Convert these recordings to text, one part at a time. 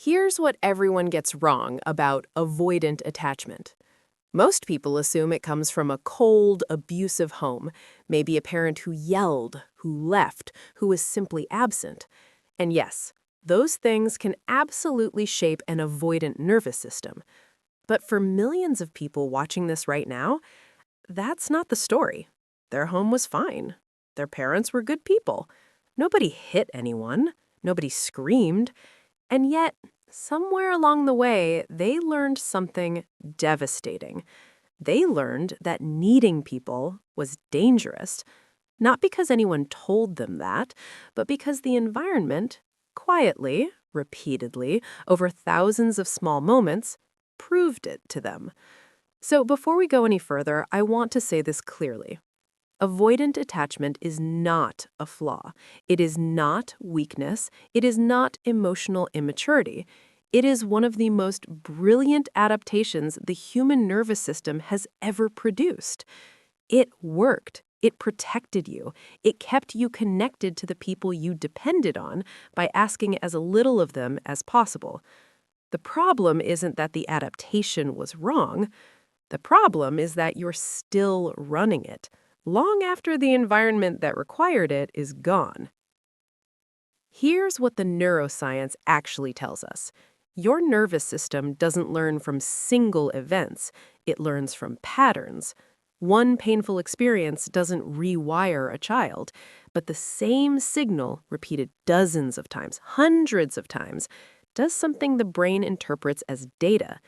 Here's what everyone gets wrong about avoidant attachment. Most people assume it comes from a cold, abusive home, maybe a parent who yelled, who left, who was simply absent. And yes, those things can absolutely shape an avoidant nervous system. But for millions of people watching this right now, that's not the story. Their home was fine. Their parents were good people. Nobody hit anyone. Nobody screamed. And yet, somewhere along the way, they learned something devastating. They learned that needing people was dangerous, not because anyone told them that, but because the environment, quietly, repeatedly, over thousands of small moments, proved it to them. So before we go any further, I want to say this clearly. Avoidant attachment is not a flaw. It is not weakness. It is not emotional immaturity. It is one of the most brilliant adaptations the human nervous system has ever produced. It worked. It protected you. It kept you connected to the people you depended on by asking as little of them as possible. The problem isn't that the adaptation was wrong. The problem is that you're still running it, long after the environment that required it is gone. Here's what the neuroscience actually tells us. Your nervous system doesn't learn from single events, it learns from patterns. One painful experience doesn't rewire a child, but the same signal, repeated dozens of times, hundreds of times, does something the brain interprets as data.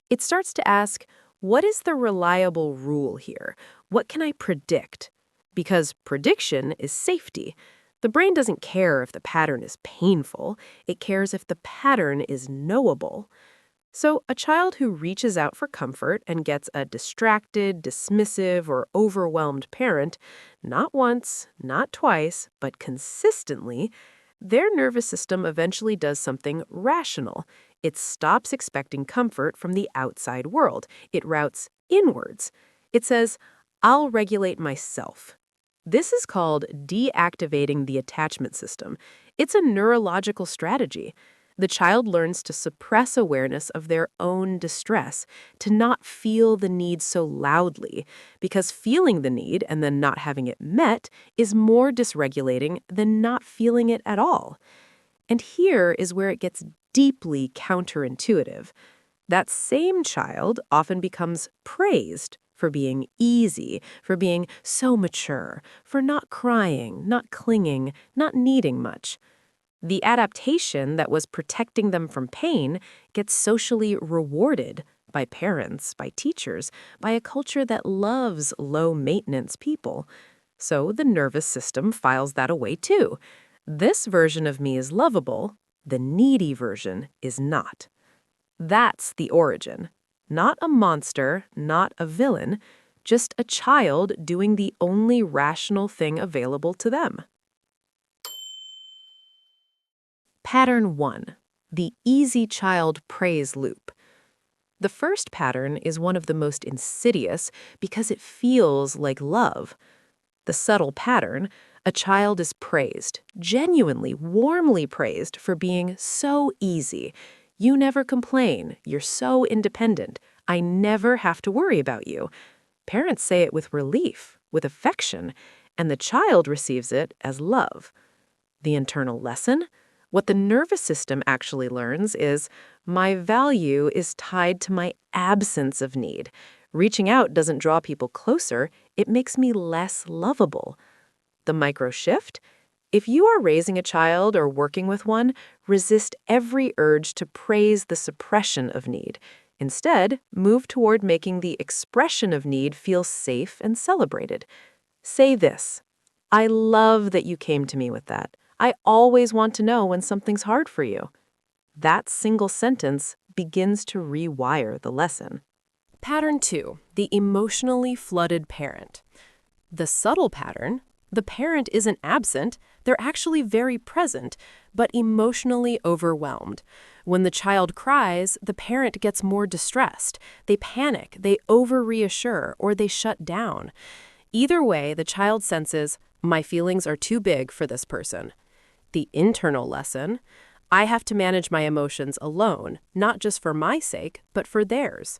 It starts to ask, what is the reliable rule here? What can I predict? Because prediction is safety. The brain doesn't care if the pattern is painful. It cares if the pattern is knowable. So a child who reaches out for comfort and gets a distracted, dismissive, or overwhelmed parent, not once, not twice, but consistently, their nervous system eventually does something rational. It stops expecting comfort from the outside world. It routes inwards. It says, I'll regulate myself. This is called deactivating the attachment system. It's a neurological strategy. The child learns to suppress awareness of their own distress, to not feel the need so loudly, because feeling the need and then not having it met is more dysregulating than not feeling it at all. And here is where it gets deeply counterintuitive. That same child often becomes praised for being easy, for being so mature, for not crying, not clinging, not needing much. The adaptation that was protecting them from pain gets socially rewarded by parents, by teachers, by a culture that loves low-maintenance people. So the nervous system files that away too. This version of me is lovable, the needy version is not. That's the origin. Not a monster, not a villain, just a child doing the only rational thing available to them. Pattern 1. The easy child praise loop. The first pattern is one of the most insidious because it feels like love. The subtle pattern, a child is praised, genuinely, warmly praised for being so easy. You never complain. You're so independent. I never have to worry about you. Parents say it with relief, with affection, and the child receives it as love. The internal lesson? What the nervous system actually learns is, my value is tied to my absence of need. Reaching out doesn't draw people closer, it makes me less lovable. The micro shift? If you are raising a child or working with one, resist every urge to praise the suppression of need. Instead, move toward making the expression of need feel safe and celebrated. Say this, I love that you came to me with that. I always want to know when something's hard for you. That single sentence begins to rewire the lesson. Pattern 2, the emotionally flooded parent. The subtle pattern, the parent isn't absent, they're actually very present, but emotionally overwhelmed. When the child cries, the parent gets more distressed. They panic, they over-reassure, or they shut down. Either way, the child senses, my feelings are too big for this person. The internal lesson, I have to manage my emotions alone, not just for my sake, but for theirs.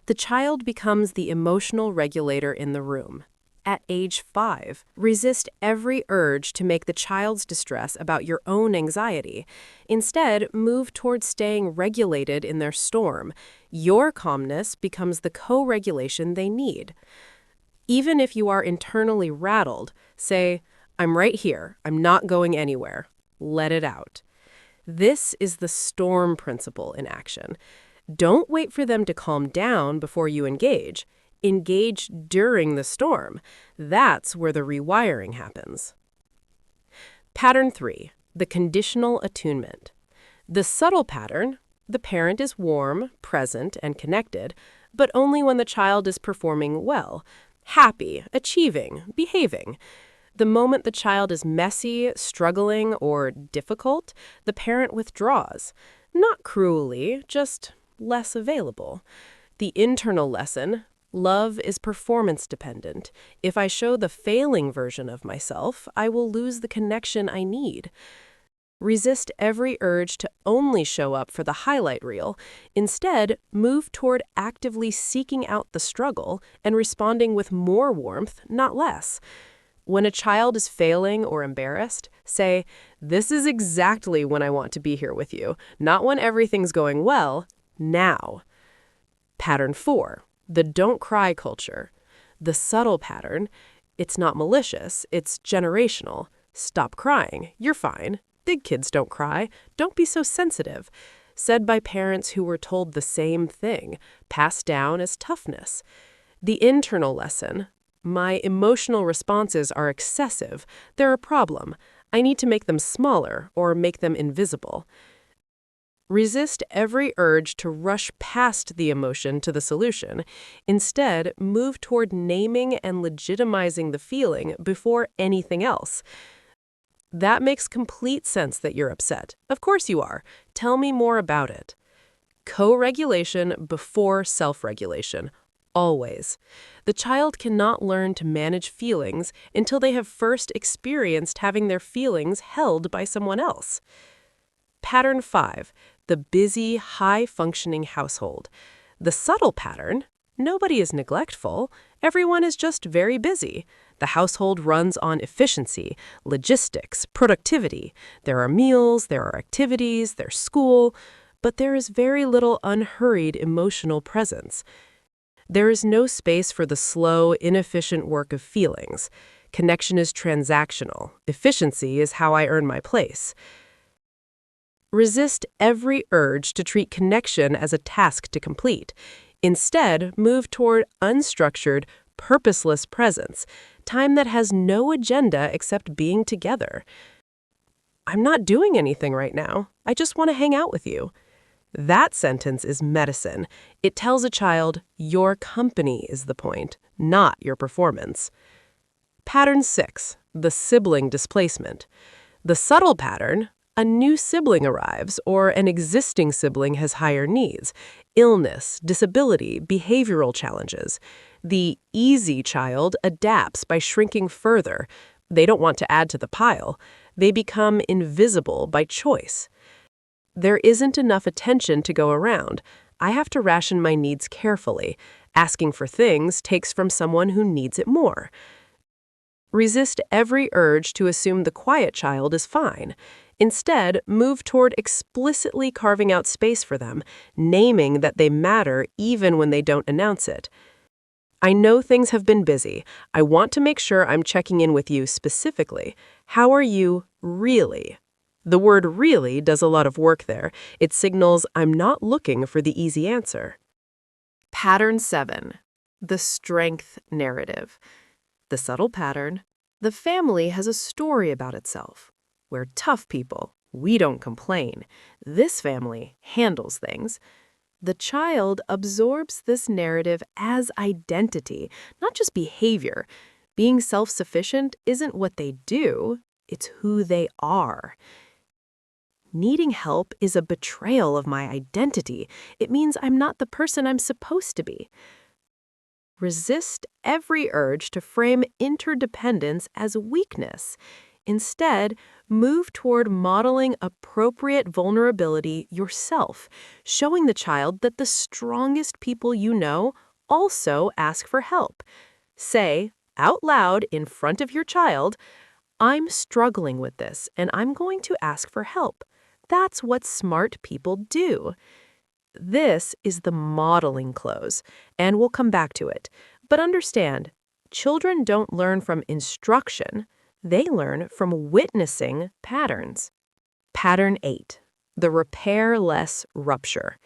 The child becomes the emotional regulator in the room. At age 5, resist every urge to make the child's distress about your own anxiety. Instead, move towards staying regulated in their storm. Your calmness becomes the co-regulation they need. Even if you are internally rattled, say, "I'm right here. I'm not going anywhere." Let it out. This is the storm principle in action. Don't wait for them to calm down before you engage. Engage during the storm. That's where the rewiring happens. Pattern 3, the conditional attunement. The subtle pattern, the parent is warm, present, and connected, but only when the child is performing well, happy, achieving, behaving. The moment the child is messy, struggling, or difficult, the parent withdraws. Not cruelly, just less available. The internal lesson: love is performance dependent. If I show the failing version of myself, I will lose the connection I need. Resist every urge to only show up for the highlight reel. Instead, move toward actively seeking out the struggle and responding with more warmth, not less. When a child is failing or embarrassed, say, "This is exactly when I want to be here with you, not when everything's going well, now." Pattern 4, the don't cry culture. The subtle pattern: it's not malicious, it's generational. Stop crying, you're fine. Big kids don't cry. Don't be so sensitive. Said by parents who were told the same thing, passed down as toughness. The internal lesson: my emotional responses are excessive. They're a problem. I need to make them smaller or make them invisible. Resist every urge to rush past the emotion to the solution. Instead, move toward naming and legitimizing the feeling before anything else. That makes complete sense that you're upset. Of course you are. Tell me more about it. Co-regulation before self-regulation. Always. The child cannot learn to manage feelings until they have first experienced having their feelings held by someone else. Pattern 5, the busy, high-functioning household. The subtle pattern: nobody is neglectful. Everyone is just very busy. The household runs on efficiency, logistics, productivity. There are meals, there are activities, there's school, but there is very little unhurried emotional presence. There is no space for the slow, inefficient work of feelings. Connection is transactional. Efficiency is how I earn my place. Resist every urge to treat connection as a task to complete. Instead, move toward unstructured, purposeless presence, time that has no agenda except being together. "I'm not doing anything right now. I just want to hang out with you." That sentence is medicine. It tells a child your company is the point, not your performance. Pattern 6, the sibling displacement. The subtle pattern: a new sibling arrives or an existing sibling has higher needs, illness, disability, behavioral challenges. The easy child adapts by shrinking further. They don't want to add to the pile. They become invisible by choice. There isn't enough attention to go around. I have to ration my needs carefully. Asking for things takes from someone who needs it more. Resist every urge to assume the quiet child is fine. Instead, move toward explicitly carving out space for them, naming that they matter even when they don't announce it. "I know things have been busy. I want to make sure I'm checking in with you specifically. How are you really?" The word "really" does a lot of work there. It signals I'm not looking for the easy answer. Pattern 7, the strength narrative. The subtle pattern: the family has a story about itself. We're tough people. We don't complain. This family handles things. The child absorbs this narrative as identity, not just behavior. Being self-sufficient isn't what they do, it's who they are. Needing help is a betrayal of my identity. It means I'm not the person I'm supposed to be. Resist every urge to frame interdependence as weakness. Instead, move toward modeling appropriate vulnerability yourself, showing the child that the strongest people you know also ask for help. Say, out loud in front of your child, I'm struggling with this and I'm going to ask for help. That's what smart people do. This is the modeling close, and we'll come back to it. But understand, children don't learn from instruction, they learn from witnessing patterns. Pattern 8, the repair-less rupture.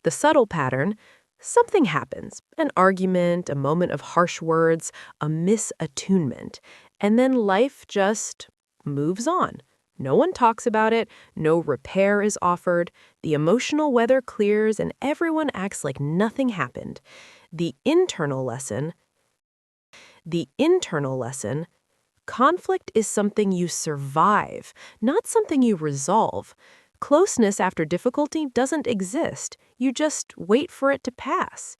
The subtle pattern, something happens, an argument, a moment of harsh words, a misattunement, and then life just moves on. No one talks about it, no repair is offered, the emotional weather clears, and everyone acts like nothing happened. The internal lesson, conflict is something you survive, not something you resolve. Closeness after difficulty doesn't exist. You just wait for it to pass.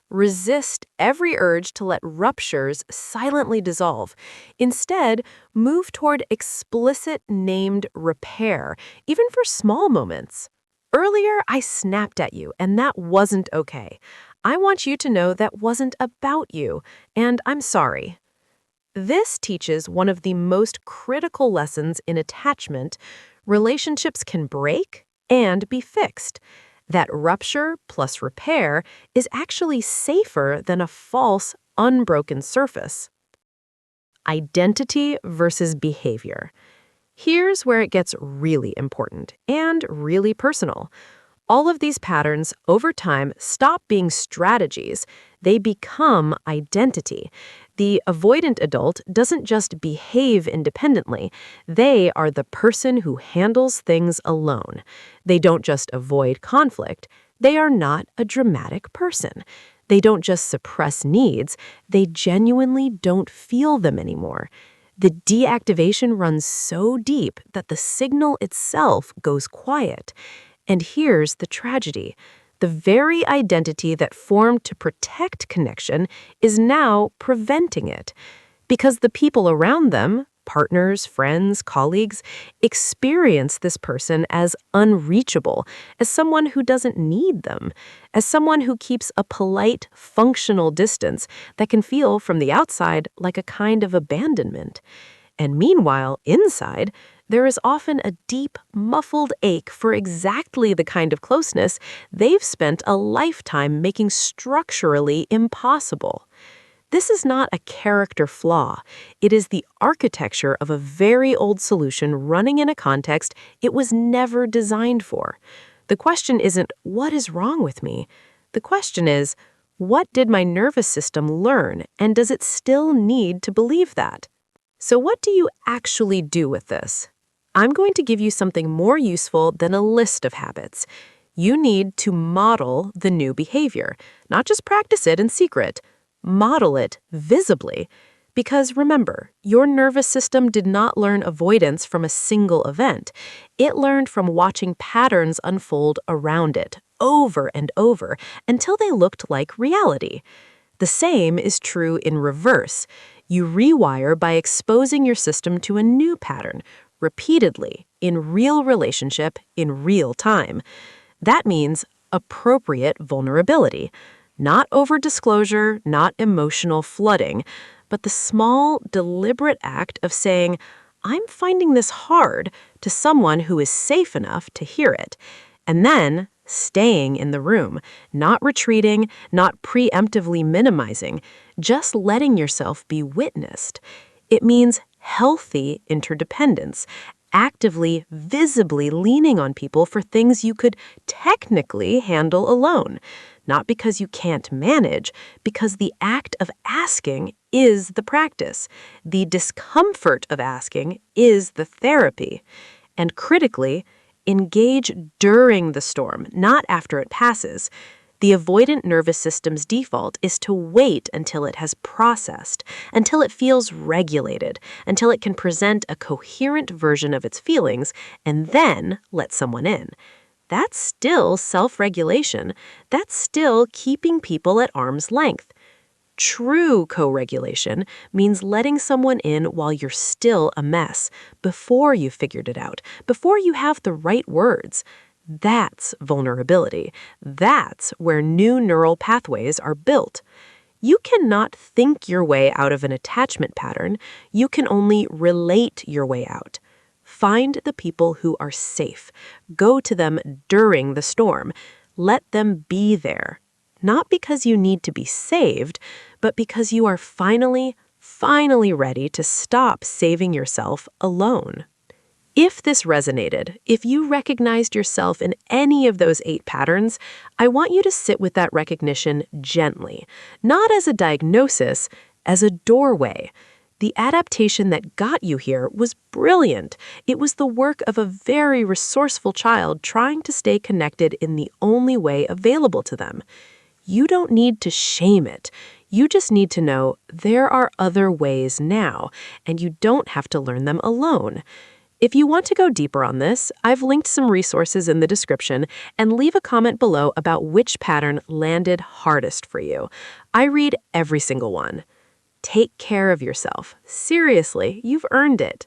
Resist every urge to let ruptures silently dissolve. Instead, move toward explicit named repair, even for small moments. Earlier, I snapped at you, and that wasn't okay. I want you to know that wasn't about you, and I'm sorry. This teaches one of the most critical lessons in attachment. Relationships can break and be fixed. That rupture plus repair is actually safer than a false, unbroken surface. Identity versus behavior. Here's where it gets really important and really personal. All of these patterns, over time, stop being strategies. They become identity. The avoidant adult doesn't just behave independently. They are the person who handles things alone. They don't just avoid conflict. They are not a dramatic person. They don't just suppress needs. They genuinely don't feel them anymore. The deactivation runs so deep that the signal itself goes quiet. And here's the tragedy. The very identity that formed to protect connection is now preventing it. Because the people around them, partners, friends, colleagues, experience this person as unreachable, as someone who doesn't need them, as someone who keeps a polite, functional distance that can feel from the outside like a kind of abandonment. And meanwhile, inside, there is often a deep, muffled ache for exactly the kind of closeness they've spent a lifetime making structurally impossible. This is not a character flaw. It is the architecture of a very old solution running in a context it was never designed for. The question isn't, what is wrong with me? The question is, what did my nervous system learn, and does it still need to believe that? So what do you actually do with this? I'm going to give you something more useful than a list of habits. You need to model the new behavior, not just practice it in secret. Model it visibly. Because remember, your nervous system did not learn avoidance from a single event. It learned from watching patterns unfold around it, over and over, until they looked like reality. The same is true in reverse. You rewire by exposing your system to a new pattern, repeatedly, in real relationship, in real time. That means appropriate vulnerability. Not over-disclosure, not emotional flooding, but the small, deliberate act of saying, I'm finding this hard, to someone who is safe enough to hear it. And then staying in the room, not retreating, not preemptively minimizing, just letting yourself be witnessed. It means healthy interdependence, actively, visibly leaning on people for things you could technically handle alone. Not because you can't manage, because the act of asking is the practice. The discomfort of asking is the therapy. And critically, engage during the storm, not after it passes. The avoidant nervous system's default is to wait until it has processed, until it feels regulated, until it can present a coherent version of its feelings, and then let someone in. That's still self-regulation. That's still keeping people at arm's length. True co-regulation means letting someone in while you're still a mess, before you've figured it out, before you have the right words. That's vulnerability. That's where new neural pathways are built. You cannot think your way out of an attachment pattern. You can only relate your way out. Find the people who are safe. Go to them during the storm. Let them be there. Not because you need to be saved, but because you are finally ready to stop saving yourself alone. If this resonated, if you recognized yourself in any of those 8 patterns, I want you to sit with that recognition gently, not as a diagnosis, as a doorway. The adaptation that got you here was brilliant. It was the work of a very resourceful child trying to stay connected in the only way available to them. You don't need to shame it. You just need to know there are other ways now, and you don't have to learn them alone. If you want to go deeper on this, I've linked some resources in the description, and leave a comment below about which pattern landed hardest for you. I read every single one. Take care of yourself. Seriously, you've earned it.